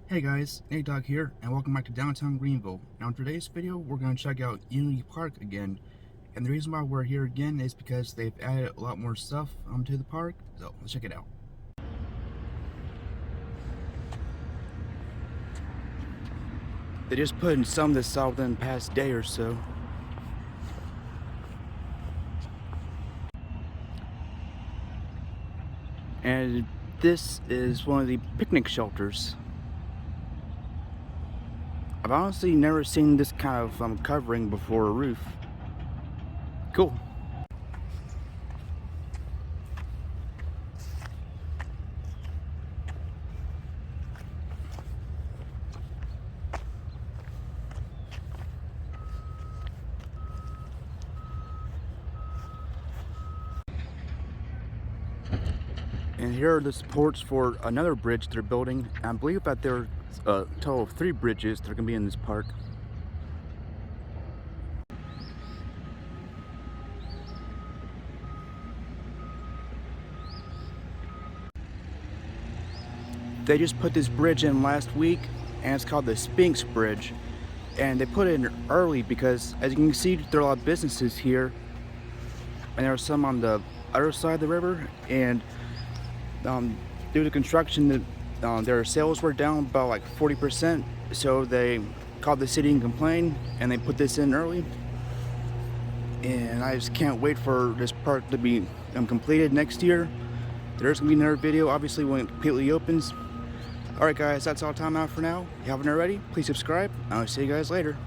Hey guys, Nate Dog here, and welcome back to Downtown Greenville. Now in today's video, we're going to check out Unity Park again. And the reason why we're here again is because they've added a lot more stuff to the park, so let's check it out. They just put in some of this out within the past day or so. And this is one of the picnic shelters. I've honestly never seen this kind of covering before a roof. Cool. And here are the supports for another bridge they're building. I believe that there's a total of 3 bridges that are going to be in this park. They just put this bridge in last week, and it's called the Sphinx Bridge. And they put it in early because, as you can see, there are a lot of businesses here. And there are some on the other side of the river. And due to construction, their sales were down about like 40%, so they called the city and complained, and they put this in early. And I just can't wait for this park to be completed next year. There's gonna be another video, obviously, when it completely opens. Alright guys, that's all time out for now. If you haven't already, please subscribe. I'll see you guys later.